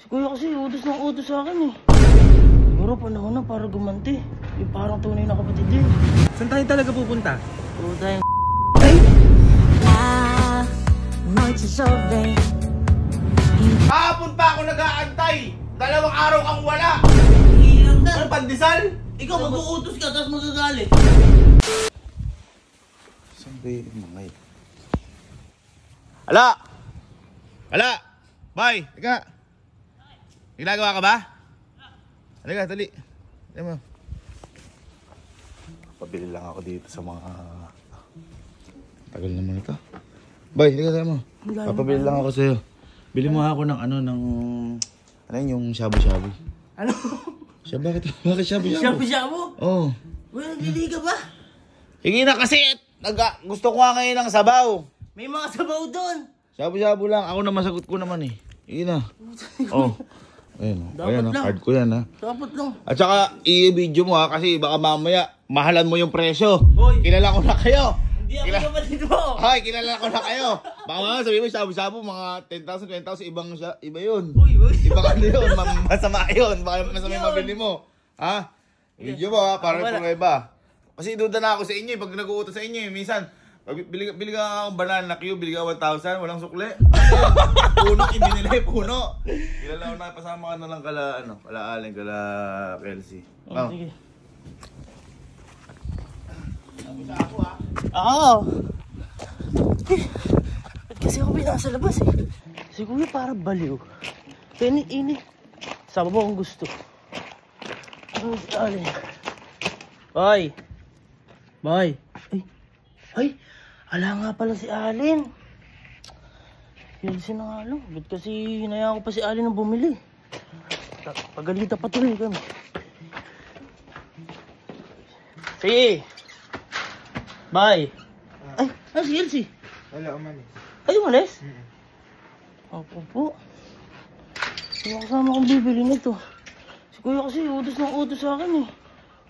Si kuya kasi utos ng utos sa akin eh. Siguro panahon na para gumanti. Yung parang tunay na kapatid din. Saan tayo talaga pupunta? Puta yung Kahapon pa ako nag-aantay! 2 araw kang wala! Ano, pandesal? ikaw mag-uutos ka tapos magagalit. Saan ba yung mga yun? Ala! Ala! Bye! Teka! Ginagawa ka ba? Halika, tali. Ayan mo. Pabili lang ako dito sa mga... Tagal naman ito. Bye, halika tayo mo. Papabili lang ako sa'yo. Bili mo ako ng ano, ng... Ano yun, yung shabu-shabu. Ano? Bakit shabu-shabu? Shabu-shabu? Oo. Uy, naglili ka ba? Hingi na kasi! Gusto ko nga ngayon ng sabaw. May mga sabaw doon. Shabu-shabu lang. Ako na masagot ko naman eh. Hingi na. Oo. Ayun, Dapat lang. Card ko yan ha. Dapat lang. At saka i-video mo ha kasi baka mamaya mahalan mo yung presyo. Hoy. Kilala ko na kayo. Hindi ako kapatid mo. Hoy, kilala ko na kayo. Baka mga sabihin mo shabu-shabu mga 10,000, 20,000 iba yun. Uy. Ibang ano yun, masama yun. Baka masama yung mabili mo. Ha? Video mo ha, para prueba. Kasi duda na ako sa inyo pag nag-uutos sa inyo minsan. Bili ka ng banana Q, bili ka 1,000, walang sukle. Puno, ibinili, puno. Kilala ko na, pasama ka na lang kala Allen, kala Kelsey. Oh, sige. Sabi sa ako ha? Oo. Ba't kasi ako binasa labas eh? Si kuya parang baliw. Init-init. Sama mo kung gusto. Ano si Allen? Bye! Bye! Ay! Ala nga pala si Allen. Kelsey na nga lang. Ba't kasi hinayaan ko pa si Allen ng bumili? Pagalita pa tuloy kami. Sige! Bye! Ay! Ano si Kelsey? Wala, umalis. Ay, umalis? Opo po. Yung kasama kong bibili nito. Si kuya kasi utos ng utos sa akin eh.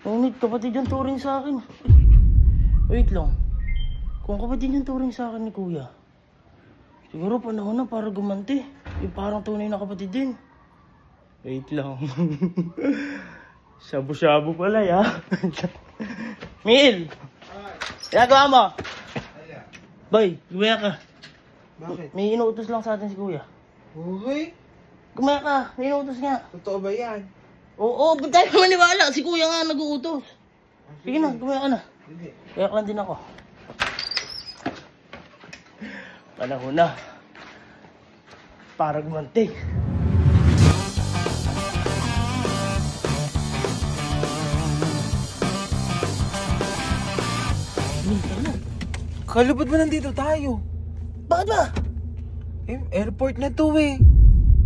Ngunit kapatid yung turing sa akin. Wait lang. Kung kapatid yung turing sa akin ni kuya, siguro panahon na para gumanti. Yung parang tunay na kapatid din. Wait lang. Shabu-shabu pala ya. Mil! Ginagawa mo? Boy, gumaya ka. Bakit? May inuutos lang sa atin si kuya. Uy, Gumaya ka, may inuutos nga. totoo ba yan? Oo, ba't tayo maniwala? Si kuya nga nag-uutos. Sige na, gumaya ka na. Hindi. Kaya ka lang din ako. Panahon na. Para gumanti. Minsan na. Kalabot ba nandito tayo? Bakit ba? Airport na to eh.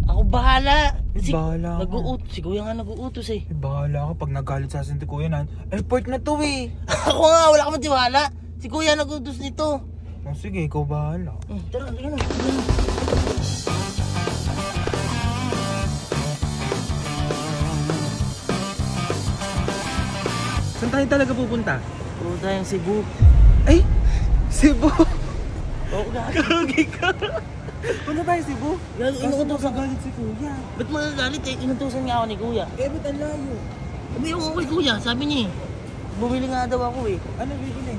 Ako bahala. Bahala ka. Si kuya nga nag-uutos eh. Bahala ka pag nagalit sa asin ti kuya na. Airport na to eh. Ako nga, wala ka matiwala. Si kuya nag-uutos nito. Oh, sige, ikaw bahala. Tara, halika na. Saan tayo talaga pupunta? Puta yung Cebu. Ay! Cebu! Oo, gagi ka. Punta tayo Cebu? Gagi, inuutosan ka. Galit si kuya. Ba't magagalit eh? Inutusan nga ako ni kuya. Eh, ba't ang layo? Sabi ako kay kuya, sabi niya eh. Bumili nga daw ako eh. Ano bibili?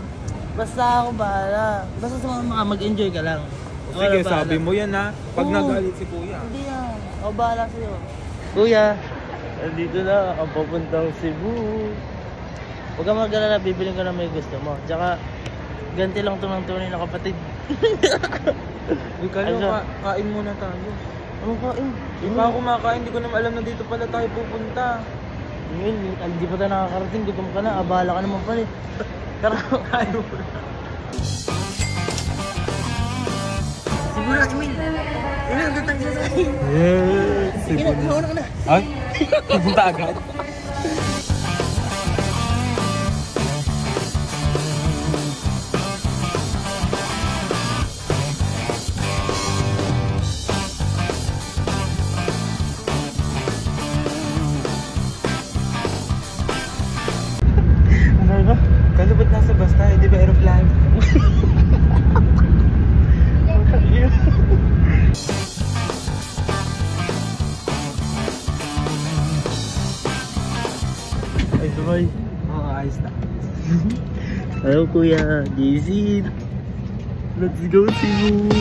Basta ako bahala. Basta sa mga mag-enjoy ka lang. Ako Sige, na bahala. sabi mo yan ha. Pag Oo. nagalit si kuya. Hindi yan. Ako bahala sa'yo. Kuya, nandito na ang papuntang Cebu. Huwag kang mag-alala, bibiling ka na may gusto mo. Tsaka, ganti lang ito ng tunay na kapatid. Uy, kalo, Ano? kain muna tayo. Anong kain? Hindi pa ako kumakain, hindi ko naman alam na dito pala tayo pupunta. Emil, hindi pa tayo nakakarating. Gutom ka na. Abala ka naman pala eh. Tara, kain mo na. Siguro, Emil. Ilan ka tayo sasahin? Yes! Sige na, mauna ka na. Ay? Pupunta agad? Kalo ba't nasa bus tayo? Di ba aeroplano? boy? Oo, ayos na. Hello, Kuya. JC. Let's go, Cebu.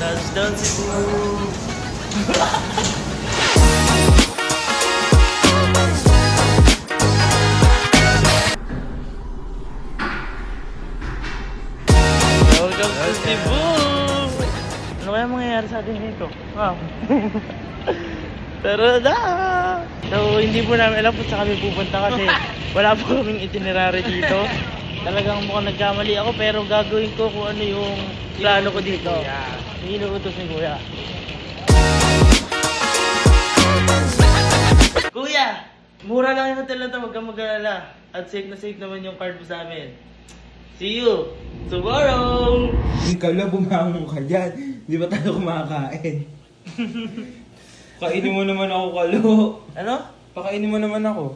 Touchdown, Cebu. Welcome to Cebu! Ano kaya mangyayari sa atin dito? Wow! Tara na! So, hindi po namin alam kung saan kami pupunta kasi wala po kaming itinerary dito. Talagang mukhang nagkamali ako pero gagawin ko kung ano yung plano ko dito. Inuutos ni Kuya. Kuya! Mura lang yung hotel na ito, huwag kang mag-alala. At safe na safe naman yung card mo sa amin. See you tomorrow! Hindi ka lang, bumangon ka dyan. Di ba tayo kumakain? Kainin mo naman ako, Kalo. Ano? Pakainin mo naman ako.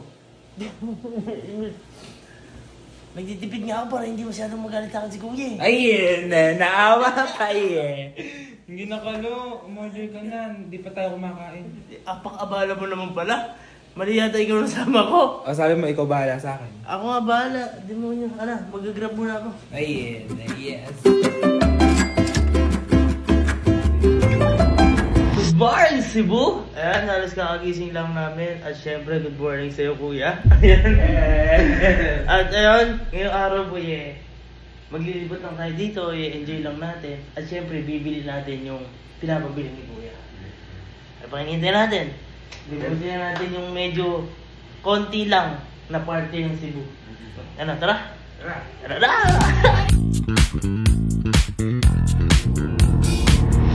Nagtitipid nga ako para hindi masyadong magalit sa akin si Kuya eh. Ayun, naawa pa eh. Hindi na, Kalo. Umorder ka na. Hindi pa tayo kumakain. Apak-abala mo naman pala. Mali yata ikaw nasama ko. O, sabi mo, ikaw bahala sa akin. Ako nga bahala. Demonyo. Ano, mag-grab muna ako. Ayun, yes. Good morning, Cebu! Ayan, halos kakagising lang namin. At syempre, good morning sa'yo, Kuya. Ayan. At ayun, ngayong araw po maglilibot lang tayo dito, enjoy lang natin. At syempre, bibili natin yung pinapabili ni Kuya. Ay, pakinintay natin. Bibili natin yung medyo konti lang na party ng Cebu. Ano, tara? Tara na!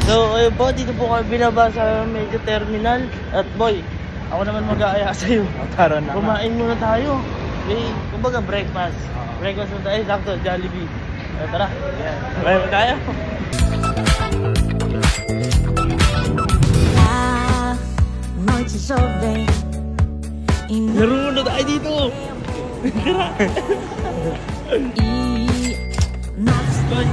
So, ayun po, dito po kami binaba sa medyo terminal. At boy, ako naman mag-aaya sa'yo. Tara na. Kumain muna tayo. Kumbaga breakfast. Breakfast na tayo, sakto, Jollibee. Tara, kumain mo tayo. Noite jovem. Laro muna tayo dito. Tara. Boy,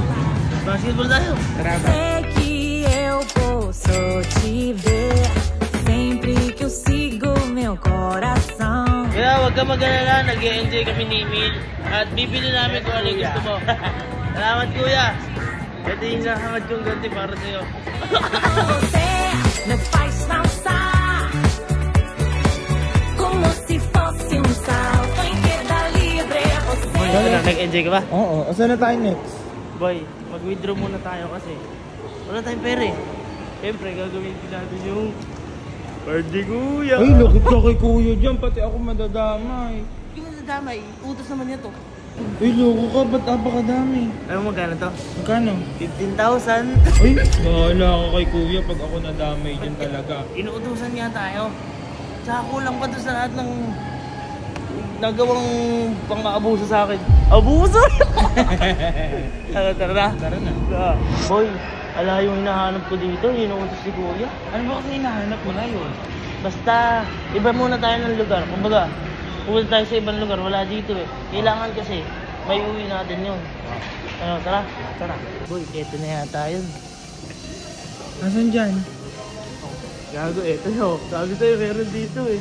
basketball tayo. Tara ba? Sei que eu posso te ver sempre que eu sigo meu coração. Kaya huwag ka mag-alala, nag-e-enjoy kami ni Emil. At bibili namin kung ano yung gusto mo. Salamat, Kuya. Ito yung nakamad kong ganti para sa'yo. Você me faz dançar como se fosse salto em queda libre. Você Ano, nag-enjoy ka ba? Oo, o saan na tayo next? Boy, mag-withdraw muna tayo kasi wala tayong pera eh. Siyempre, gagawin natin yung party, Kuya. Ay, lukot ka kay Kuya dyan, pati ako madadamay. Hindi mo nadamay, utos naman niya to. Ay, loko ka, ba't napakadami? Alam mo magkano to? Magkano? 15,000. Ay, bahala ka kay Kuya pag ako nadamay dyan talaga. Inuutusan nga tayo. Tsaka kulang pa doon sa lahat ng nagawang pang-aabuso sa akin. Abuso? Tara na. Tara na. Boy, ala yung hinahanap ko dito, inuutos si Kuya. Ano ba kasi hinahanap mo na yun? Basta, iba muna tayo ng lugar. Kumbaga, pupunta tayo sa ibang lugar, wala dito eh. Kailangan kasi, may uwi natin yun. Ano, tara? Tara. Boy, eto na yata yun. Nasaan dyan? Gago, eto yun. Sabi sa'yo, meron dito eh.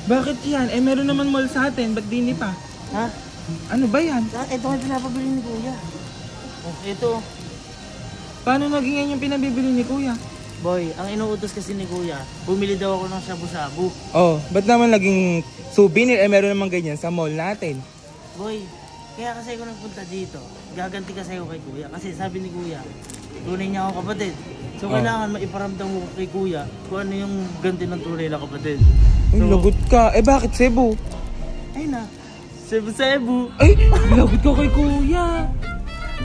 Bakit yan? Eh, meron naman mall sa atin, ba't di pa? Ha? Ano ba yan? Ito nga pinapabili ni Kuya. Oh, ito. Paano naging yan yung pinabibili ni Kuya? Boy, ang inuutos kasi ni Kuya, bumili daw ako ng shabu-shabu. Oh, ba't naman naging souvenir? Eh, meron naman ganyan sa mall natin. Boy, kaya kasi ako nagpunta dito, gaganti kasi ako kay Kuya. Kasi sabi ni Kuya, tunay niya ako kapatid. So, kailangan maiparamdam mo kay Kuya kung ano yung ganti ng tunay na kapatid. Ay, lagot ka. Eh, bakit Cebu? Ay na, Cebu-Cebu. Ay, lagot ka kay Kuya.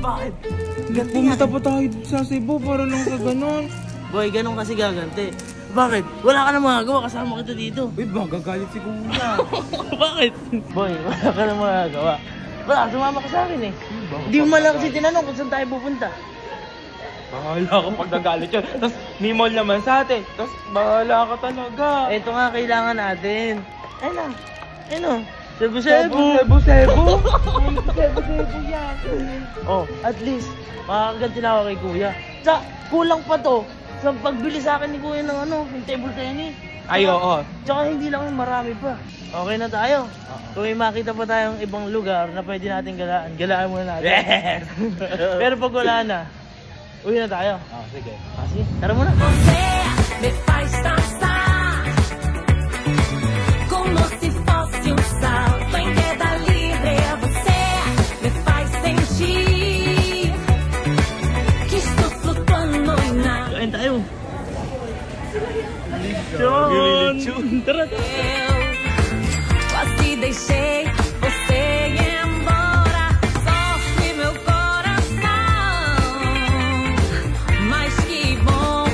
Bakit? Ganti Pumunta nga. pa tayo sa Cebu para lang sa ganon. Boy, ganun kasi gaganti. Bakit? Wala ka na magagawa, kasama kita dito. Uy, magagalit si Kuya. Bakit? Boy, wala ka na magagawa. Wala, sumama ka sa akin eh. Hindi mo man lang kasi tinanong kung saan tayo pupunta. Bahala ka pag nagalit yun. Tapos may mall naman sa atin. Tapos bahala ka talaga. Ito nga kailangan natin. Ayun na. Ayun o. Sebo-sebo. Sebo. yan. Oh, at least, makakaganti na ako kay kuya. Sa, kulang pa to. Sa pagbili sa akin ni kuya ng ano, yung table tennis. Ay, oo. Tsaka hindi lang yung marami pa. Okay na tayo. Kung may makita pa tayong ibang lugar na pwede natin galaan, galaan muna natin. Yes! Pero pag wala na, uwi na tayo. Sige. Sige, tara muna. Você me faz dançar como se fosse um salto em queda livre. Você me faz sentir que estou flutuando na Kain tayo. Lechon! Tara! eu quase deixei você ir embora. Sofre meu coração, mas que bom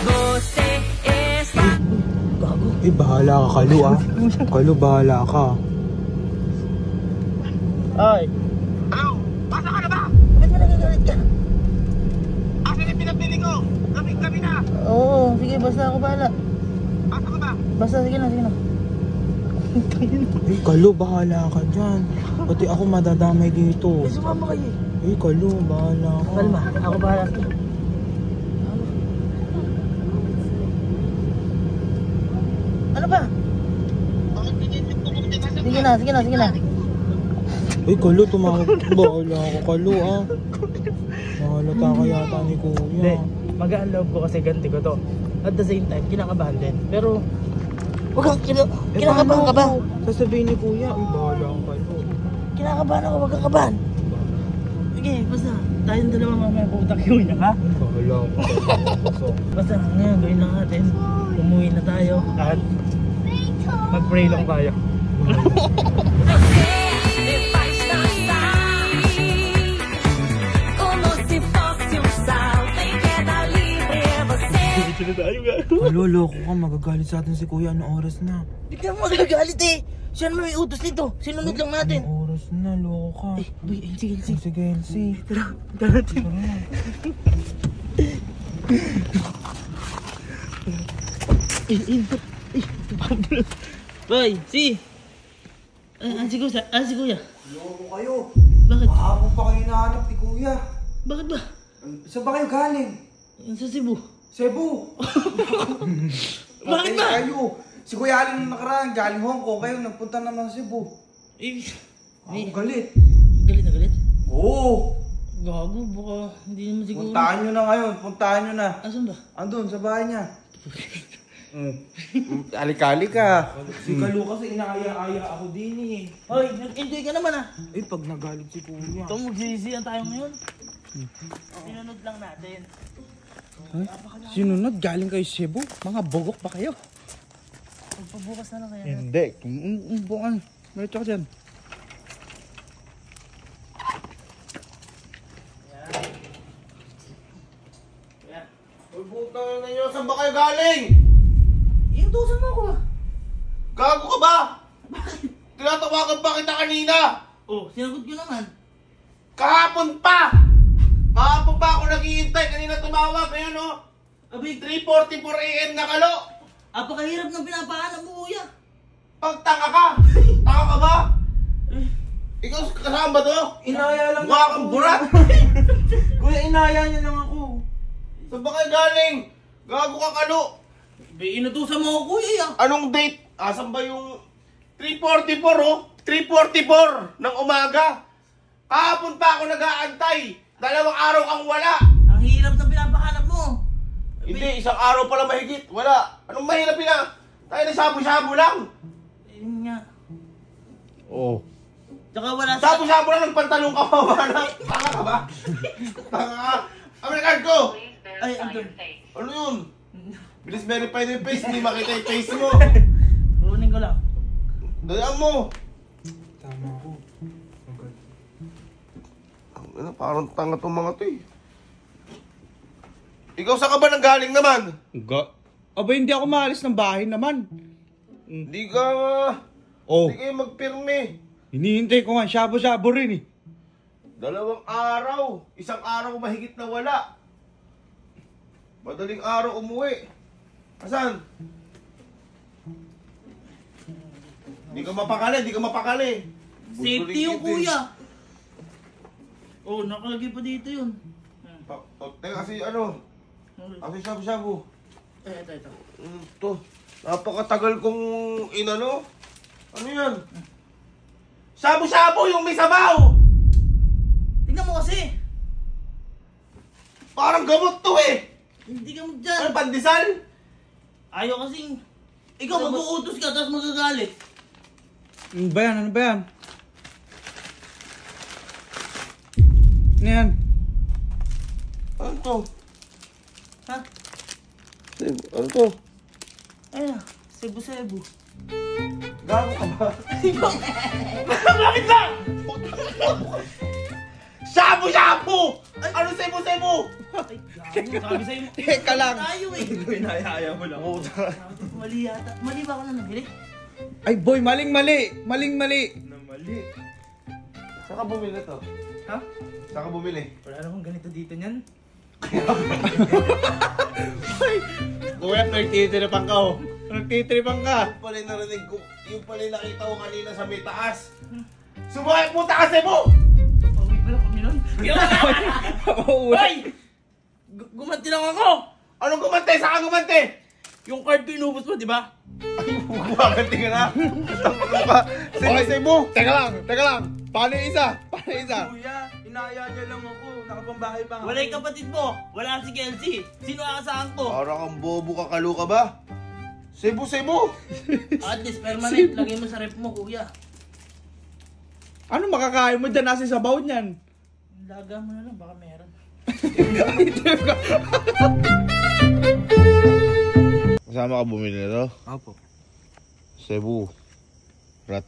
você está. Eh, bahala ka, Kalu ah. Kalu, bahala ka. Ay! Hello? Basta ka na ba? Ba't mo nagagalit ka? Asan yung pinapili ko? Gabi na. Oo, sige, basta ako bahala. Basta ka ba? Basta, sige na, sige na. Eh, Kalu, bahala ka dyan. Pati ako madadamay dito. Eh, sumama kayo eh. Eh, Kalu, bahala ka. Kalma, ako bahala. Ano ba? Sige na, sige na, sige na. Eh, Kalu, tumawag. Bahala ka, Kalu ah. Mahalata ka yata ni Hindi, Kuya. magaan loob ko kasi ganti ko to. At the same time, kinakabahan din. Pero, huwag kang kinakabahan ka ba? Sasabihin ni Kuya, eh, bahala ka, Kalu. Kinakabahan ako, huwag kang kabahan. Sige, basta, tayong dalawa mamaya pupunta kay Kuya, ha? Bahala ka, Kalu. Basta, ngayon, gawin lang natin. Umuwi na tayo at mag-pray lang tayo. Você me faz dançar como se fosse um salto em queda livre. Você Kalu, loko ka. Magagalit sa atin si Kuya. Anong oras na? Hindi ka magagalit eh. Siya naman may utos nito. Sinunod lang natin. Anong oras na, loko ka. Eh, boy, sige, Oh, sige, Elsie. Tara natin. Boy, si. Si Kuya. Loko kayo. Bakit? Kahapon pa kayo hinahanap ni Kuya. Bakit ba? Saan ba kayo galing? Sa Cebu. Cebu. Bakit ba? Kayo. Si Kuya Alin nung nakaraan, galing Hong Kong. Kayo nagpunta naman sa Cebu. Eh, Ako galit. galit na galit. Oo. Gago, baka hindi naman siguro. Puntahan nyo na ngayon. Puntahan nyo na. Asan ba? Andun, sa bahay niya. Alikali ka. Si Kalu kasi inaaya-aya ako din eh. Hoy, nag-enjoy ka naman ah. Eh, pag nagalit si Kuya. Ito, magsisisiyan tayo ngayon. Sinunod lang natin. Sinunod, galing kayo Cebu? Mga bogok pa kayo? Pagpabukas na lang kaya. Hindi. Bukan. Meron ka dyan. Pagbuta na nyo, saan ba kayo galing? Iutusan mo ako ah. Gago ka ba? Tinatawagan pa kita kanina. Oh, sinagot ko naman. Kahapon pa! Kahapon pa ako naghihintay. Kanina tumawag. Ngayon oh. Abay, 3:44 AM na Kalo. apakahirap ng pinapahanap mo, kuya. Pagtanga ka! Tanga ka ba? Ikaw kasama ba to? Inaya lang Mukha kang burat! Kuya, inaya niya lang ako. Saan ba kayo galing? Gago ka Kalo. Inutusan mo ako, kuya. Anong date? Asan ba yung 3:44 oh? 3:44 ng umaga. Kahapon pa ako nag-aantay. 2 araw kang wala. Ang hirap ng pinapahanap mo. Hindi, 1 araw pala mahigit. Wala. Anong mahirap na? Tayo na sabu-sabu lang. Yun nga. Oh. Tsaka wala sa... Sabu-sabu lang ng pantalong ka pa. Tanga ka ba? Tanga ka. American ko. Ay, Anton. Ano yun? Bilis verify na yung face. Hindi makita yung face mo. Kunin ko lang. Dayaan mo. Tama ako. Ano, parang tanga tong mga to eh. Ikaw saan ka ba nanggaling naman? Aba, hindi ako maalis ng bahay naman. Hindi ka... Oh. Hindi kayo magpirme. Hinihintay ko nga, shabu-shabu rin eh. 2 araw. 1 araw mahigit na wala. Madaling araw umuwi. Asan? Hindi ka mapakali. Safety yung kuya. Oh, nakalagay pa dito yun. Teka kasi ano? Kasi shabu-shabu. Ito. Ito. Napakatagal kong inano. Ano yan? Shabu-shabu yung may sabaw! Tingnan mo kasi. Parang gamot to eh! Hindi ka mo dyan. Ano, pandesal? Ayaw kasing... Ikaw mag-uutos ka, tapos magagalit. Ano ba yan? Ano yan? Ano to? Ha? Ano to? Ayun, Cebu. Gago ka ba? Bakit ba? Shabu-shabu! Ano sebo-sebo? Ay, gago, sabi sa'yo. Teka lang. Tayo eh. Hinahaya mo lang. Mali yata. Mali ba ako na nabili? Ay boy, maling-mali. Maling-mali. Saan ka bumili to? Ha? Saan ka bumili? Wala namang ganito dito niyan. Kuya, nagtitripang ka oh. Nagtitripang ka. Yung pala yung narinig ko, yung pala yung nakita ko kanina sa may taas. Sumakit mo taas mo! Pauwi pala kami nun. Hoy! Gumanti lang ako! Anong gumante? Saan ka gumante? Yung card ko inubos mo, di ba? Gumaganti ka na. Sebo-sebo. Teka lang. Paano yung isa? Kuya, inaya niya lang ako. Nakapambahay pa nga. Wala yung kapatid mo. Wala si Kelsey. Sino aasahan ko? Parang kang bobo kakalo ka ba? Sebo-sebo. At least permanent. Lagay mo sa rep mo, kuya. Ano makakain mo dyan? Nasa sabaw niyan. Laga mo na lang. Baka meron. Kasama ka bumili nito? Opo. Cebu. Rat.